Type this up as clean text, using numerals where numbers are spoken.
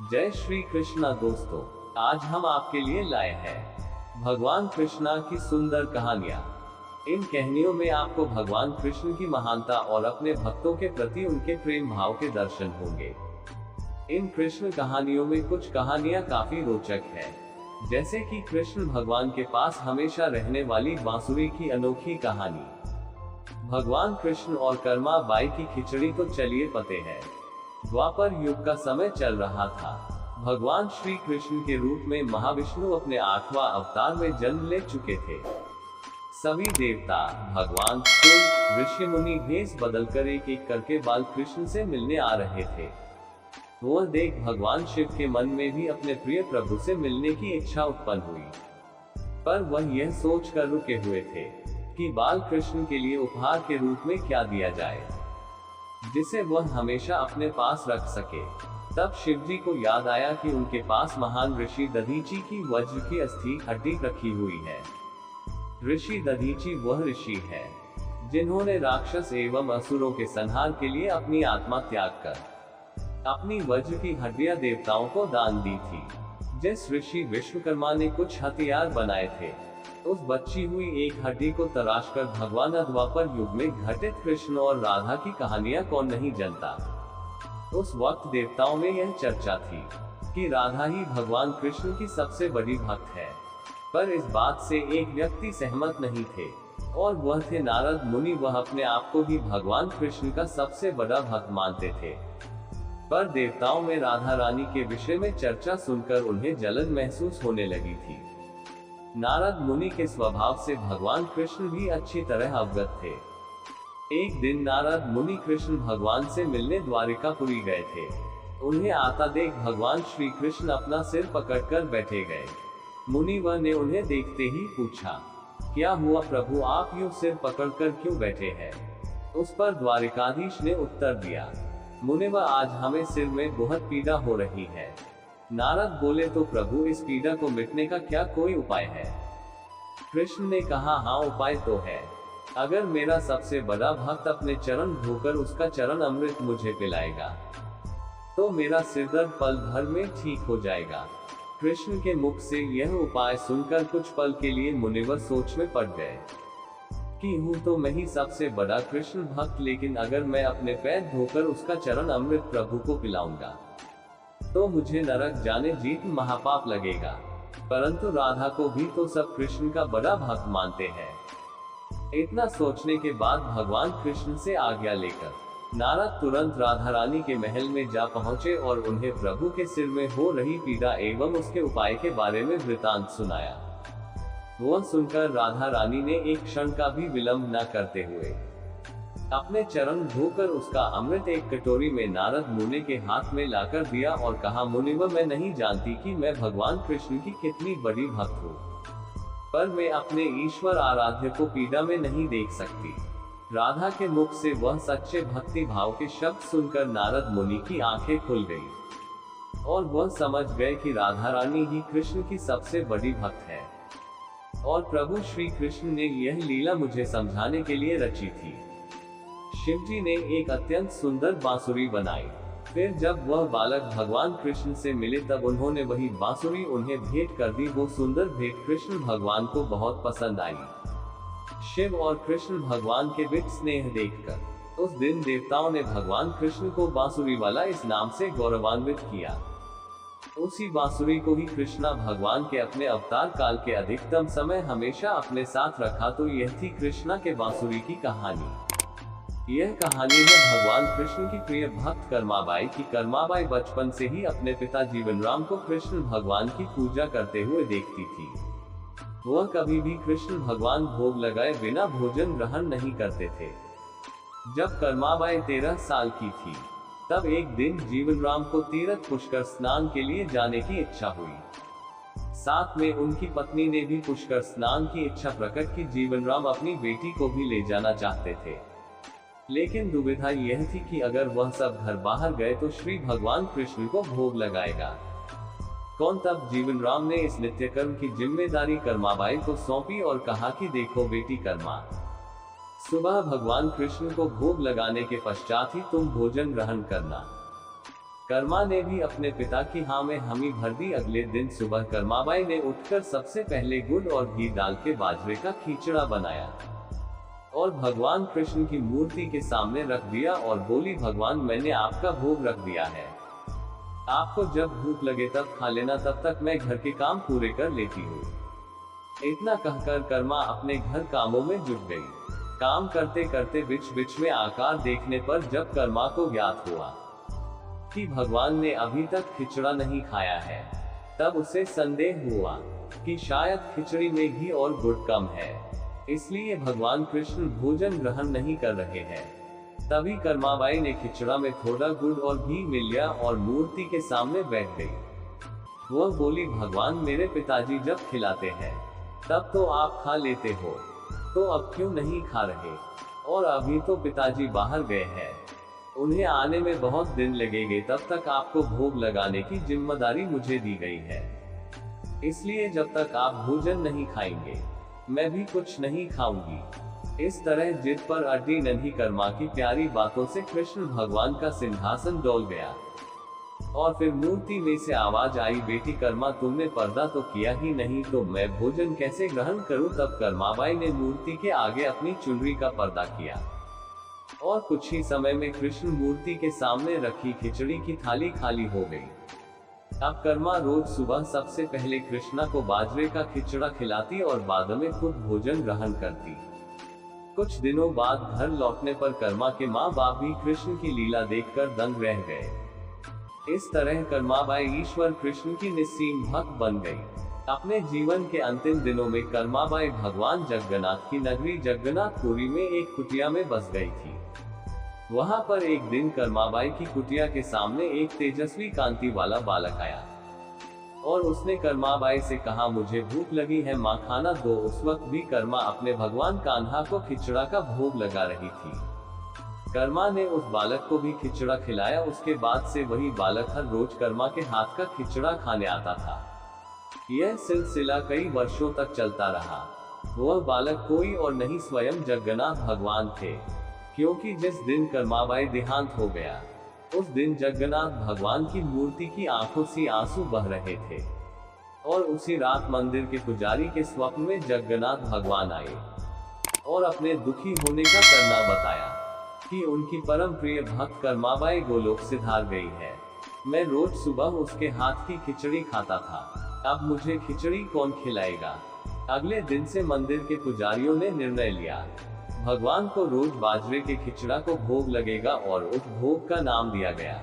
जय श्री कृष्णा दोस्तों, आज हम आपके लिए लाए हैं भगवान कृष्णा की सुंदर कहानियां। इन कहानियों में आपको भगवान कृष्ण की महानता और अपने भक्तों के प्रति उनके प्रेम भाव के दर्शन होंगे। इन कृष्ण कहानियों में कुछ कहानियां काफी रोचक हैं, जैसे कि कृष्ण भगवान के पास हमेशा रहने वाली बांसुरी की अनोखी कहानी, भगवान कृष्ण और कर्मा बाई की खिचड़ी। तो चलिए पते हैं। द्वापर युग का समय चल रहा था। भगवान श्री कृष्ण के रूप में महाविष्णु अपने 8वां अवतार में जन्म ले चुके थे। सभी देवता, भगवान, कुल, ऋषि मुनि भेष बदलकर एक एक करके बाल कृष्ण से मिलने आ रहे थे। वह देख भगवान शिव के मन में भी अपने प्रिय प्रभु से मिलने की इच्छा उत्पन्न हुई, पर वह यह सोच कर रुके हुए थे कि बाल कृष्ण के लिए उपहार के रूप में क्या दिया जाए, जिसे वह हमेशा अपने पास रख सके। तब शिवजी को याद आया कि उनके पास महान ऋषि दधीची की वज्र की अस्थि हड्डी रखी हुई है। ऋषि दधीची वह ऋषि है जिन्होंने राक्षस एवं असुरों के संहार के लिए अपनी आत्मा त्याग कर अपनी वज्र की हड्डियां देवताओं को दान दी थी। जिस ऋषि विश्वकर्मा ने कुछ हथियार बनाए थे, उस बची हुई एक हड्डी को तराशकर भगवान द्वापर युग में घटित कृष्ण और राधा की कहानियां कौन नहीं जानता। उस वक्त देवताओं में यह चर्चा थी कि राधा ही भगवान कृष्ण की सबसे बड़ी भक्त है, पर इस बात से एक व्यक्ति सहमत नहीं थे, और वह थे नारद मुनि। वह अपने आप को ही भगवान कृष्ण का सबसे बड़ा भक्त मानते थे, पर देवताओं में राधा रानी के विषय में चर्चा सुनकर उन्हें जलन महसूस होने लगी थी। नारद मुनि के स्वभाव से भगवान कृष्ण भी अच्छी तरह अवगत थे। एक दिन नारद मुनि कृष्ण भगवान से मिलने द्वारिकापुरी गए थे। उन्हें आता देख भगवान श्री कृष्ण अपना सिर पकड़कर बैठे गए। मुनिवर ने उन्हें देखते ही पूछा, क्या हुआ प्रभु, आप यूं सिर पकड़कर क्यों बैठे हैं? उस पर द्वारिकाधीश ने उत्तर दिया, मुनिवर, आज हमें सिर में बहुत पीड़ा हो रही है। नारद बोले, तो प्रभु, इस पीड़ा को मिटने का क्या कोई उपाय है? कृष्ण ने कहा, हाँ, उपाय तो है। अगर मेरा सबसे बड़ा भक्त अपने चरण धोकर उसका चरण अमृत मुझे पिलाएगा, तो मेरा सिरदर्द पल भर में ठीक हो जाएगा। कृष्ण के मुख से यह उपाय सुनकर कुछ पल के लिए मुनिवर सोच में पड़ गए कि हूँ तो मैं ही सबसे बड़ा कृष्ण भक्त, लेकिन अगर मैं अपने पैर धोकर उसका चरण अमृत प्रभु को पिलाऊंगा तो मुझे नरक जाने जीत महापाप लगेगा। परंतु राधा को भी तो सब कृष्ण का बड़ा भक्त मानते हैं। इतना सोचने के बाद भगवान कृष्ण से आज्ञा लेकर नारद तुरंत राधा रानी के महल में जा पहुंचे और उन्हें प्रभु के सिर में हो रही पीड़ा एवं उसके उपाय के बारे में वृतांत सुनाया। वह सुनकर राधा रानी ने एक क्षण का भी विलंब न करते हुए अपने चरण धोकर उसका अमृत एक कटोरी में नारद मुनि के हाथ में लाकर दिया और कहा, मुनिवर, मैं नहीं जानती कि मैं भगवान कृष्ण की कितनी बड़ी भक्त हूँ, पर मैं अपने ईश्वर आराध्य को पीड़ा में नहीं देख सकती। राधा के मुख से वह सच्चे भक्ति भाव के शब्द सुनकर नारद मुनि की आंखें खुल गई और वह समझ गए कि राधा रानी ही कृष्ण की सबसे बड़ी भक्त है, और प्रभु श्री कृष्ण ने यह लीला मुझे समझाने के लिए रची थी। शिवजी ने एक अत्यंत सुंदर बांसुरी बनाई। फिर जब वह बालक भगवान कृष्ण से मिले, तब उन्होंने वही बांसुरी उन्हें भेंट कर दी। वो सुंदर भेंट कृष्ण भगवान को बहुत पसंद आई। शिव और कृष्ण भगवान के बीच स्नेह देखकर उस दिन देवताओं ने भगवान कृष्ण को बांसुरी वाला इस नाम से गौरवान्वित किया। उसी बांसुरी को ही कृष्णा भगवान के अपने अवतार काल के अधिकतम समय हमेशा अपने साथ रखा। तो यह थी कृष्णा के बांसुरी की कहानी। यह कहानी है भगवान कृष्ण की प्रिय भक्त कर्माबाई की। कर्माबाई बचपन से ही अपने पिता जीवनराम को कृष्ण भगवान की पूजा करते हुए देखती थी। वह कभी भी कृष्ण भगवान भोग लगाए बिना भोजन ग्रहण नहीं करते थे। जब कर्माबाई 13 साल की थी, तब एक दिन जीवनराम को तीर्थ पुष्कर स्नान के लिए जाने की इच्छा हुई। साथ में उनकी पत्नी ने भी पुष्कर स्नान की इच्छा प्रकट की। जीवनराम अपनी बेटी को भी ले जाना चाहते थे, लेकिन दुविधा यह थी कि अगर वह सब घर बाहर गए तो श्री भगवान कृष्ण को भोग लगाएगा कौन। तब जीवनराम ने इस नित्यकर्म की जिम्मेदारी कर्माबाई को सौंपी और कहा कि देखो बेटी कर्मा, सुबह भगवान कृष्ण को भोग लगाने के पश्चात ही तुम भोजन ग्रहण करना। कर्मा ने भी अपने पिता की हाँ में हामी भर दी। अगले दिन सुबह कर्माबाई ने उठकर सबसे पहले गुड़ और घी डाल के बाजरे का खिचड़ा बनाया और भगवान कृष्ण की मूर्ति के सामने रख दिया और बोली, भगवान मैंने आपका भोग रख दिया है, आपको जब भूख लगे तब खा लेना, तब तक मैं घर के काम पूरे कर लेती हूँ। इतना कहकर कर्मा अपने घर कामों में जुट गई। काम करते करते बीच बीच में आकार देखने पर जब कर्मा को ज्ञात हुआ कि भगवान ने अभी तक खिचड़ा नहीं खाया है, तब उसे संदेह हुआ कि शायद खिचड़ी में घी और गुड़ कम है, इसलिए भगवान कृष्ण भोजन ग्रहण नहीं कर रहे हैं। तभी कर्माबाई ने खिचड़ा में थोड़ा गुड़ और घी मिल लिया और मूर्ति के सामने बैठ गई। वह बोली, भगवान मेरे पिताजी जब खिलाते हैं तब तो आप खा लेते हो, तो अब क्यों नहीं खा रहे? और अभी तो पिताजी बाहर गए हैं, उन्हें आने में बहुत दिन लगेंगे, तब तक आपको भोग लगाने की जिम्मेदारी मुझे दी गई है, इसलिए जब तक आप भोजन नहीं खाएंगे मैं भी कुछ नहीं खाऊंगी। इस तरह जिद पर अड़ी नन्ही कर्मा की प्यारी बातों से कृष्ण भगवान का सिंहासन डोल गया और फिर मूर्ति में से आवाज आई, बेटी कर्मा तुमने पर्दा तो किया ही नहीं, तो मैं भोजन कैसे ग्रहण करूं? तब कर्माबाई ने मूर्ति के आगे अपनी चुनरी का पर्दा किया और कुछ ही समय में कृष्ण मूर्ति के सामने रखी खिचड़ी की थाली खाली हो गई। अब कर्मा रोज सुबह सबसे पहले कृष्णा को बाजरे का खिचड़ा खिलाती और बाद में खुद भोजन ग्रहण करती। कुछ दिनों बाद घर लौटने पर कर्मा के माँ बाप भी कृष्ण की लीला देखकर दंग रह गए। इस तरह कर्माबाई ईश्वर कृष्ण की निस्सीम भक्त बन गई। अपने जीवन के अंतिम दिनों में कर्माबाई भगवान जगन्नाथ की नगरी जगन्नाथपुरी में एक कुटिया में बस गई थी। वहां पर एक दिन कर्माबाई की कुटिया के सामने एक तेजस्वी कांति वाला बालक आया और उसने कर्माबाई से कहा, मुझे भूख लगी है माँ, खाना दो। उस वक्त भी कर्मा अपने भगवान कान्हा को खिचड़ा का भोग लगा रही थी। कर्मा ने उस बालक को भी खिचड़ा खिलाया। उसके बाद से वही बालक हर रोज कर्मा के हाथ का खिचड़ा खाने आता था। यह सिलसिला कई वर्षों तक चलता रहा। वह बालक कोई और नहीं, स्वयं जगन्नाथ भगवान थे, क्योंकि जिस दिन कर्माबाई देहांत हो गया उस दिन जगन्नाथ भगवान की मूर्ति की आंखों से आंसू बह रहे थे और उसी रात मंदिर के पुजारी के स्वप्न में जगन्नाथ भगवान आए और अपने दुखी होने का करना बताया कि उनकी परम प्रिय भक्त कर्माबाई गोलोक से धार गई है। मैं रोज सुबह उसके हाथ की खिचड़ी खाता था, अब मुझे खिचड़ी कौन खिलाएगा? अगले दिन से मंदिर के पुजारियों ने निर्णय लिया, भगवान को रोज बाजरे के खिचड़ा को भोग लगेगा और उस भोग का नाम दिया गया